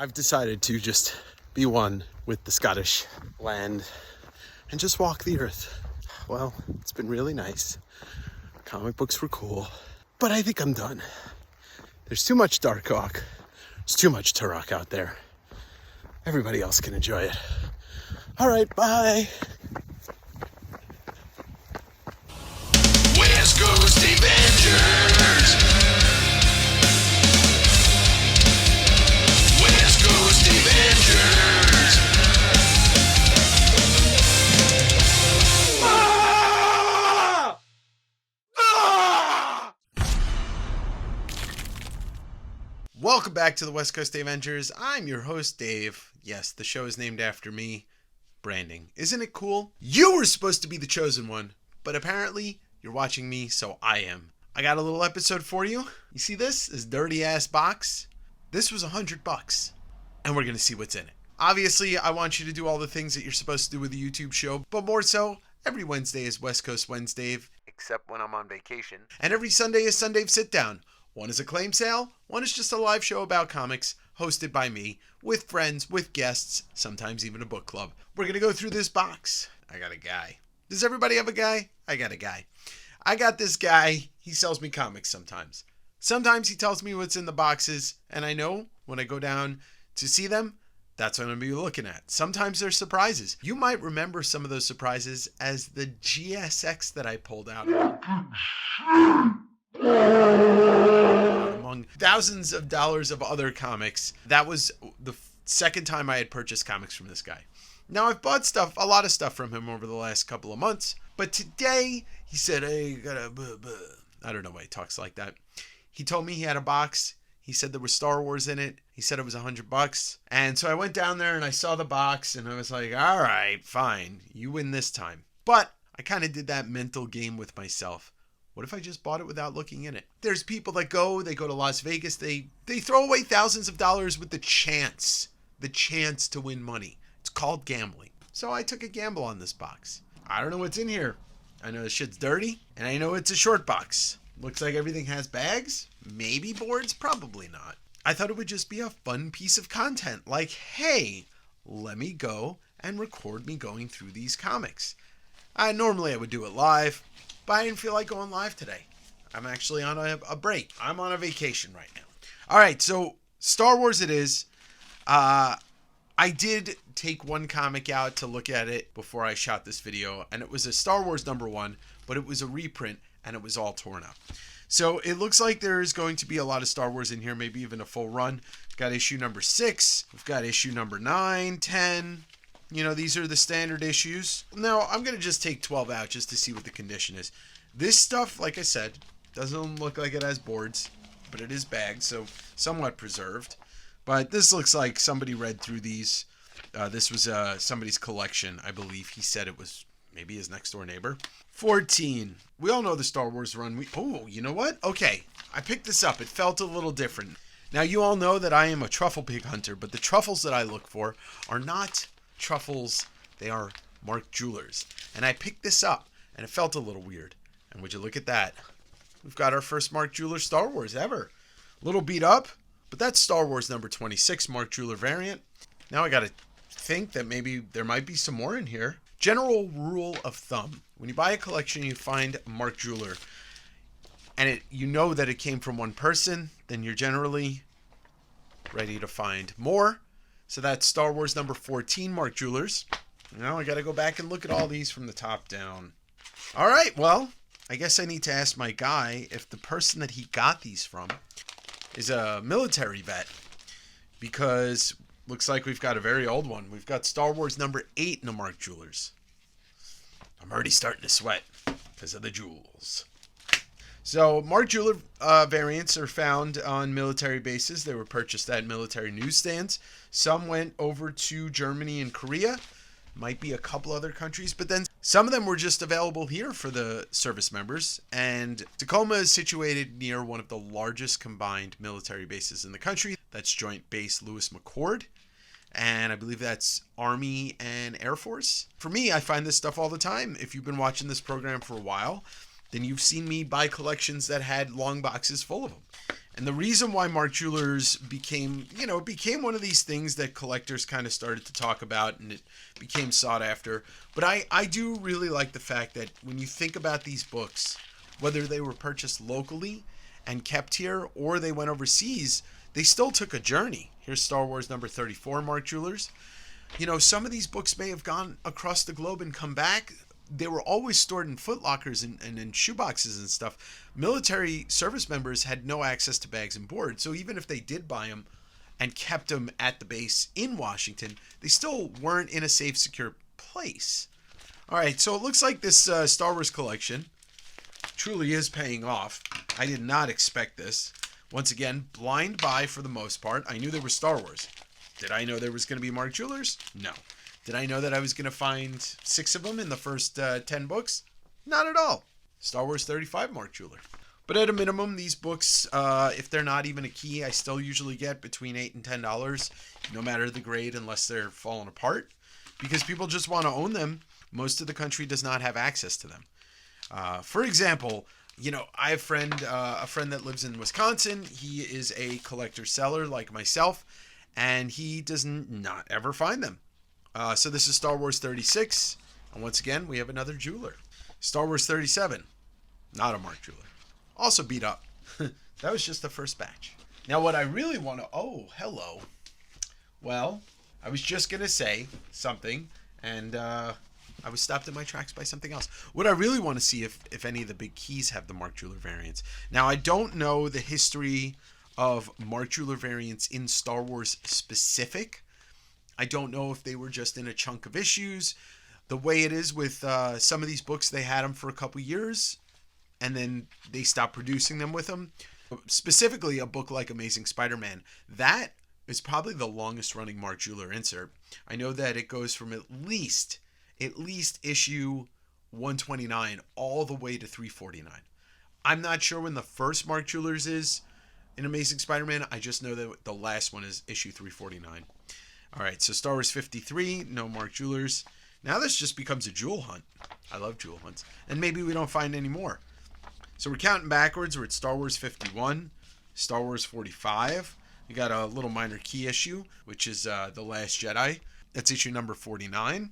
I've decided to just be one with the Scottish land and just walk the earth. Well, it's been really nice. Comic books were cool, but I think I'm done. There's too much dark rock. There's too much Turok out there. Everybody else can enjoy it. All right, bye. West Coast Davengers. West Coast Davengers. Ah! Ah! Welcome back to the West Coast Avengers. I'm your host, Dave. Yes, the show is named after me. Branding. Isn't it cool? You were supposed to be the chosen one, but apparently you're watching me, so I am. I got a little episode for you. You see this dirty ass box? This was $100, and we're gonna see what's in it. Obviously, I want you to do all the things that you're supposed to do with a YouTube show, but more so, every Wednesday is West Coast Wednesday, except when I'm on vacation. And every Sunday is Sunday Sit Down. One is a claim sale, one is just a live show about comics, hosted by me, with friends, with guests, sometimes even a book club. We're going to go through this box. I got a guy. Does everybody have a guy? I got a guy. I got this guy. He sells me comics sometimes. Sometimes he tells me what's in the boxes, and I know when I go down to see them, that's what I'm going to be looking at. Sometimes there's surprises. You might remember some of those surprises as the GSX that I pulled out. Among thousands of dollars of other comics, that was the second time I had purchased comics from this guy. Now, I've bought a lot of stuff from him over the last couple of months, but today he said, hey, you gotta, I don't know why he talks like that. He told me he had a box. He said there was Star Wars in it. He said it was $100. And so I went down there and I saw the box and I was like, all right, fine, you win this time. But I kind of did that mental game with myself. What if I just bought it without looking in it? There's people that they go to Las Vegas, they throw away thousands of dollars with the chance to win money. It's called gambling. So I took a gamble on this box. I don't know what's in here. I know the shit's dirty, and I know it's a short box. Looks like everything has bags, maybe boards, probably not. I thought it would just be a fun piece of content, like, hey, let me go and record me going through these comics. Normally I would do it live, but I didn't feel like going live today. I'm actually on a break. I'm on a vacation right now. All right, so Star Wars it is. I did take one comic out to look at it before I shot this video, and it was a Star Wars #1, but it was a reprint, and it was all torn up. So it looks like there's going to be a lot of Star Wars in here, maybe even a full run. We've got issue number 6. We've got issue number 9, 10. You know, these are the standard issues. Now, I'm going to just take 12 out just to see what the condition is. This stuff, like I said, doesn't look like it has boards, but it is bagged, so somewhat preserved. But this looks like somebody read through these. This was somebody's collection, I believe. He said it was maybe his next door neighbor. 14. We all know the Star Wars run. Oh, you know what? Okay, I picked this up. It felt a little different. Now, you all know that I am a truffle pig hunter, but the truffles that I look for are not truffles. They are Mark Jewelers. And I picked this up, and it felt a little weird. And would you look at that? We've got our first Mark Jeweler Star Wars ever. A little beat up, but that's Star Wars number 26, Mark Jeweler variant. Now I got to think that maybe there might be some more in here. General rule of thumb. When you buy a collection, you find Mark Jeweler, and you know that it came from one person, then you're generally ready to find more. So that's Star Wars number 14, Mark Jewelers. Now I got to go back and look at all these from the top down. All right, well, I guess I need to ask my guy if the person that he got these from is a military vet, because looks like we've got a very old one. We've got Star Wars number 8 in the Mark Jewelers. I'm already starting to sweat because of the jewels. So Mark Jeweler variants are found on military bases. They were purchased at military newsstands. Some went over to Germany and Korea. Might be a couple other countries, but then some of them were just available here for the service members. And Tacoma is situated near one of the largest combined military bases in the country. That's Joint Base Lewis McChord. And I believe that's Army and Air Force. For me, I find this stuff all the time. If you've been watching this program for a while, then you've seen me buy collections that had long boxes full of them. And the reason why Mark Jewelers became one of these things that collectors kind of started to talk about, and it became sought after. But I do really like the fact that when you think about these books, whether they were purchased locally and kept here or they went overseas, they still took a journey. Here's Star Wars number 34, Mark Jewelers. Some of these books may have gone across the globe and come back. They were always stored in footlockers and in shoeboxes and stuff. Military service members had no access to bags and board. So even if they did buy them and kept them at the base in Washington, they still weren't in a safe, secure place. All right, so it looks like this Star Wars collection truly is paying off. I did not expect this. Once again, blind buy for the most part. I knew there was Star Wars. Did I know there was going to be Mark Jewelers? No. Did I know that I was going to find 6 of them in the first 10 books? Not at all. Star Wars 35 Mark Jeweler. But at a minimum, these books, if they're not even a key, I still usually get between $8 and $10, no matter the grade, unless they're falling apart. Because people just want to own them. Most of the country does not have access to them. For example, I have a friend that lives in Wisconsin. He is a collector seller like myself, and he does not ever find them. So this is Star Wars 36, and once again, we have another jeweler. Star Wars 37, not a Mark jeweler. Also beat up. That was just the first batch. Now what I really want to... Oh, hello. Well, I was just going to say something, and I was stopped in my tracks by something else. What I really want to see if any of the big keys have the Mark jeweler variants. Now, I don't know the history of Mark jeweler variants in Star Wars specific. I don't know if they were just in a chunk of issues. The way it is with some of these books, they had them for a couple years, and then they stopped producing them with them. Specifically, a book like Amazing Spider-Man, that is probably the longest running Mark Jeweler insert. I know that it goes from at least issue 129 all the way to 349. I'm not sure when the first Mark Jewelers is in Amazing Spider-Man. I just know that the last one is issue 349. All right, so Star Wars 53, no Mark Jewelers. Now this just becomes a jewel hunt. I love jewel hunts. And maybe we don't find any more. So we're counting backwards. We're at Star Wars 51, Star Wars 45. We got a little minor key issue, which is The Last Jedi. That's issue number 49.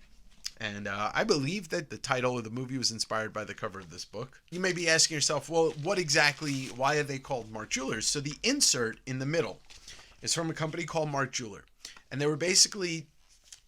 And I believe that the title of the movie was inspired by the cover of this book. You may be asking yourself, well, why are they called Mark Jewelers? So the insert in the middle is from a company called Mark Jeweler. And they were basically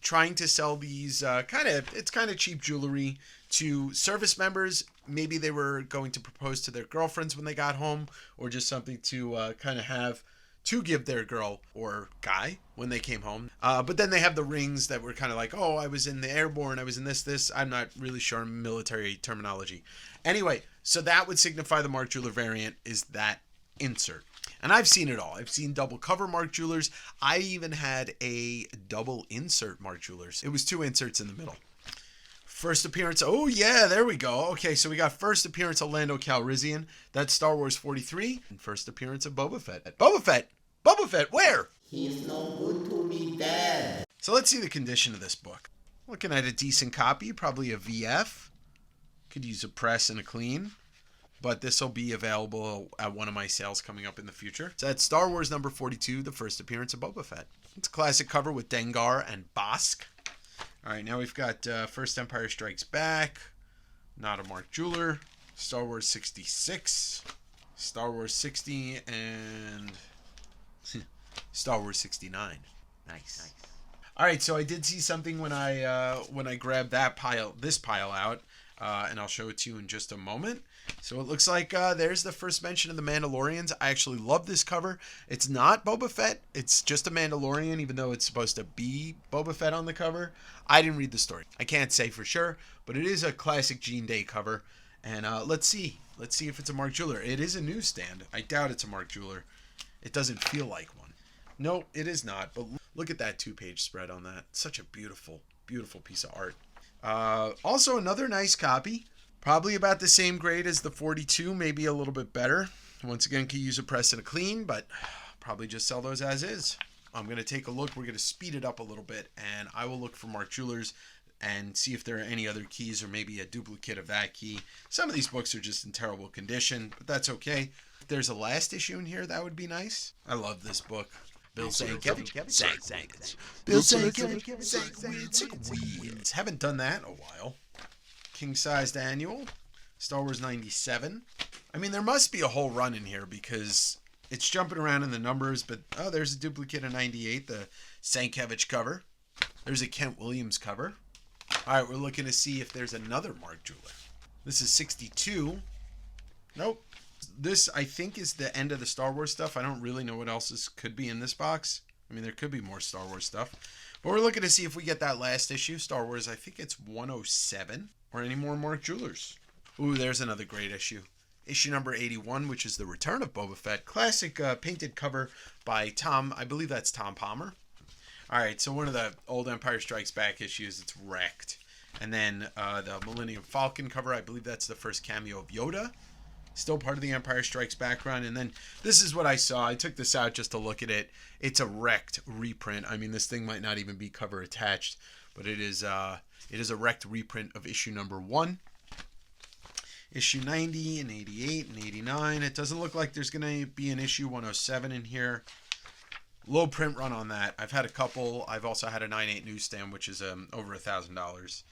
trying to sell these kind of cheap jewelry to service members. Maybe they were going to propose to their girlfriends when they got home, or just something to kind of have to give their girl or guy when they came home. But then they have the rings that were kind of like, oh, I was in the airborne, I was in this. I'm not really sure military terminology. Anyway, so that would signify the Mark Jeweler variant is that insert. And I've seen it all. I've seen double cover Mark Jewelers. I even had a double insert Mark Jewelers. It was 2 inserts in the middle. First appearance. Oh, yeah, there we go. Okay, so we got first appearance of Lando Calrissian. That's Star Wars 43. And first appearance of Boba Fett. Boba Fett, where? He's no good to me, Dad. So let's see the condition of this book. Looking at a decent copy, probably a VF. Could use a press and a clean. But this will be available at one of my sales coming up in the future. So that's Star Wars number 42, the first appearance of Boba Fett. It's a classic cover with Dengar and Bosk. All right, now we've got First Empire Strikes Back, not a Mark Jeweler, Star Wars 66, Star Wars 60, and Star Wars 69. Nice. All right, so I did see something when I grabbed this pile out, and I'll show it to you in just a moment. So it looks like there's the first mention of the Mandalorians. I actually love this cover. It's not Boba Fett. It's just a Mandalorian, even though it's supposed to be Boba Fett on the cover. I didn't read the story. I can't say for sure, but it is a classic Gene Day cover. And let's see. Let's see if it's a Mark Jeweler. It is a newsstand. I doubt it's a Mark Jeweler. It doesn't feel like one. No, it is not. But look at that 2-page spread on that. Such a beautiful, beautiful piece of art. Also, another nice copy. Probably about the same grade as the 42, maybe a little bit better. Once again, could use a press and a clean, but probably just sell those as is. I'm going to take a look. We're going to speed it up a little bit, and I will look for Mark Jewelers. and see if there are any other keys or maybe a duplicate of that key. Some of these books are just in terrible condition, but that's okay. If there's a last issue in here, that would be nice. I love this book. Bill Sienkiewicz. Bill Sienkiewicz. Haven't done that in a while. King-sized annual. Star Wars 97. I mean, there must be a whole run in here because it's jumping around in the numbers, but oh, there's a duplicate of 98, the Sienkiewicz cover. There's a Kent Williams cover. All right, we're looking to see if there's another Mark Jeweler. This is 62. Nope. This, I think, is the end of the Star Wars stuff. I don't really know what else could be in this box. I mean, there could be more Star Wars stuff. But we're looking to see if we get that last issue. Star Wars, I think it's 107. Or any more Mark Jewelers. Ooh, there's another great issue. Issue number 81, which is the Return of Boba Fett. Classic painted cover by Tom. I believe that's Tom Palmer. All right, so one of the old Empire Strikes Back issues, it's wrecked. And then the Millennium Falcon cover, I believe that's the first cameo of Yoda. Still part of the Empire Strikes Back run. And then this is what I saw. I took this out just to look at it. It's a wrecked reprint. I mean, this thing might not even be cover attached, but it is a wrecked reprint of issue number 1. Issue 90 and 88 and 89. It doesn't look like there's going to be an issue 107 in here. Low print run on that. I've had a couple. I've also had a 9.8 newsstand, which is over $1,000.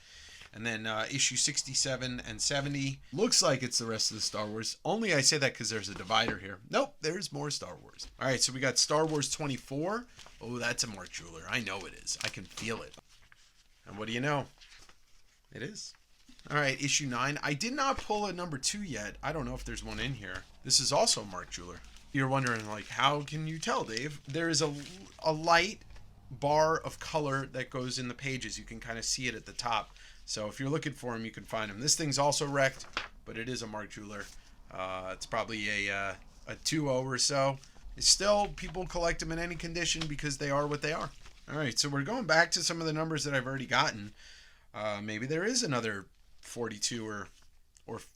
And then issue 67 and 70. Looks like it's the rest of the Star Wars. Only I say that because there's a divider here. Nope, there's more Star Wars. All right, so we got Star Wars 24. Oh, that's a Mark Jeweler. I know it is. I can feel it. And what do you know? It is. All right, issue 9. I did not pull a number 2 yet. I don't know if there's one in here. This is also Mark Jeweler. You're wondering, like, how can you tell, Dave? There is a light bar of color that goes in the pages. You can kind of see it at the top. So if you're looking for him, you can find him. This thing's also wrecked, but it is a Mark Jeweler. It's probably a 2.0 or so. It's still, people collect them in any condition because they are what they are. All right, so we're going back to some of the numbers that I've already gotten. Maybe there is another 42 or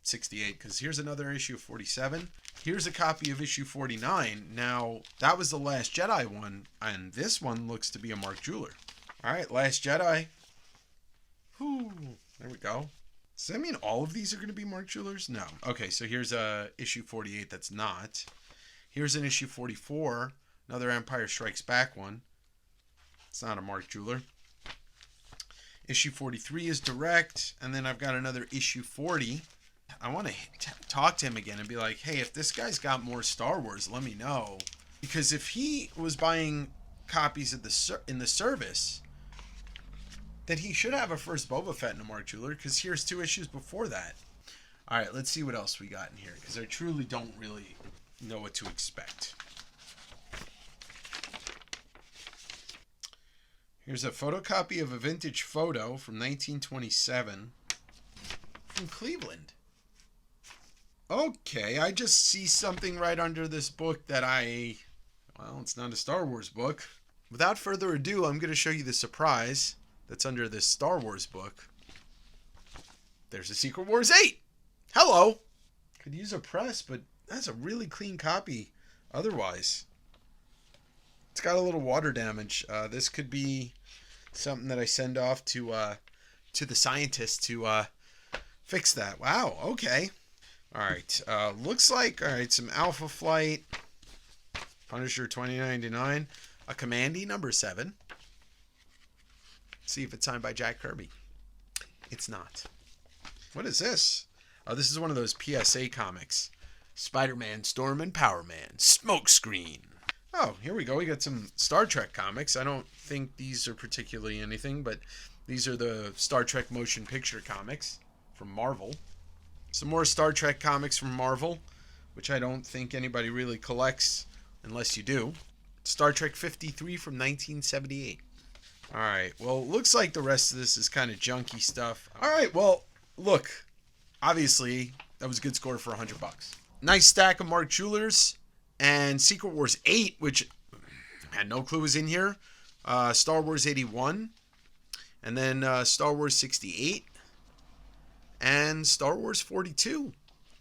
68, because here's another issue of 47. Here's a copy of issue 49. Now, that was the Last Jedi one, and this one looks to be a Mark Jeweler. All right, Last Jedi. Whew, there we go. Does that mean all of these are going to be Mark Jewelers? No. Okay, so here's issue 48 that's not. Here's an issue 44, another Empire Strikes Back one. It's not a Mark Jeweler. Issue 43 is direct, and then I've got another issue 40. I want to talk to him again and be like, hey, if this guy's got more Star Wars, let me know. Because if he was buying copies of in the service, then he should have a first Boba Fett in a Mark Jeweler, because here's 2 issues before that. All right, let's see what else we got in here, because I truly don't really know what to expect. Here's a photocopy of a vintage photo from 1927 from Cleveland. Okay, I just see something right under this book that well, it's not a Star Wars book. Without further ado, I'm going to show you the surprise that's under this Star Wars book. There's a Secret Wars 8. Hello. Could use a press, but that's a really clean copy otherwise. It's got a little water damage. This could be something that I send off to the scientists to fix that. Wow, okay. All right, looks like, all right, some Alpha Flight, Punisher 2099, a Commandy number 7. See if it's signed by Jack Kirby. It's not. What is this? Oh, this is one of those PSA comics. Spider-Man, Storm, and Power Man. Smokescreen. Oh, here we go. We got some Star Trek comics. I don't think these are particularly anything, but these are the Star Trek motion picture comics from Marvel. Some more Star Trek comics from Marvel, which I don't think anybody really collects unless you do. Star Trek 53 from 1978. All right, well, looks like the rest of this is kind of junky stuff. All right, well, look, obviously, that was a good score for $100. Nice stack of Mark Jewelers and Secret Wars 8, which I had no clue was in here. Star Wars 81, and then Star Wars 68, and Star Wars 42.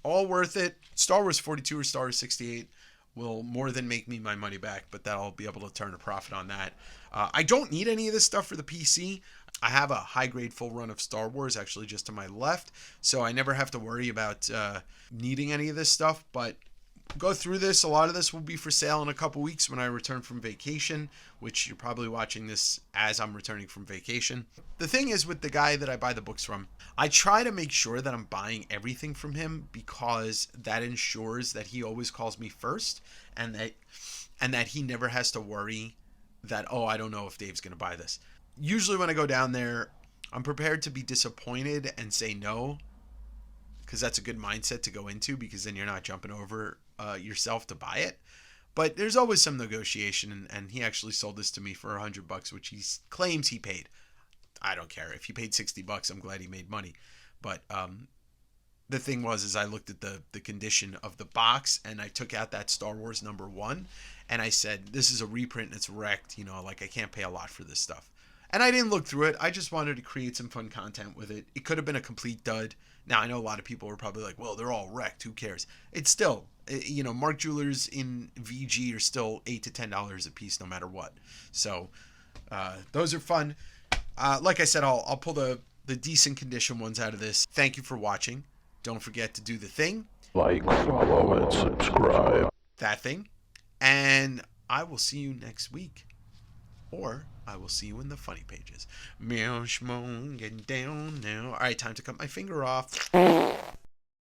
All worth it. Star Wars 42 or Star Wars 68 will more than make me my money back, but I'll be able to turn a profit on that. I don't need any of this stuff for the PC. I have a high grade full run of Star Wars actually just to my left, so I never have to worry about needing any of this stuff. But go through this. A lot of this will be for sale in a couple weeks when I return from vacation, which you're probably watching this as I'm returning from vacation. The thing is with the guy that I buy the books from, I try to make sure that I'm buying everything from him because that ensures that he always calls me first and that he never has to worry that, oh, I don't know if Dave's going to buy this. Usually when I go down there, I'm prepared to be disappointed and say no, because that's a good mindset to go into, because then you're not jumping over yourself to buy it. But there's always some negotiation, and he actually sold this to me for $100, which he claims he paid. I don't care. If he paid $60, I'm glad he made money. But the thing is I looked at the condition of the box, and I took out that Star Wars #1, and I said, this is a reprint and it's wrecked, like I can't pay a lot for this stuff. And I didn't look through it. I just wanted to create some fun content with it. It could have been a complete dud. Now, I know a lot of people were probably like, well, they're all wrecked. Who cares? It's still, Mark Jewelers in VG are still $8 to $10 a piece no matter what. So those are fun. Like I said, I'll pull the decent condition ones out of this. Thank you for watching. Don't forget to do the thing. Like, follow, and subscribe. That thing. And I will see you next week. Or I will see you in the funny pages. Meow, shmong, getting down now. All right, time to cut my finger off.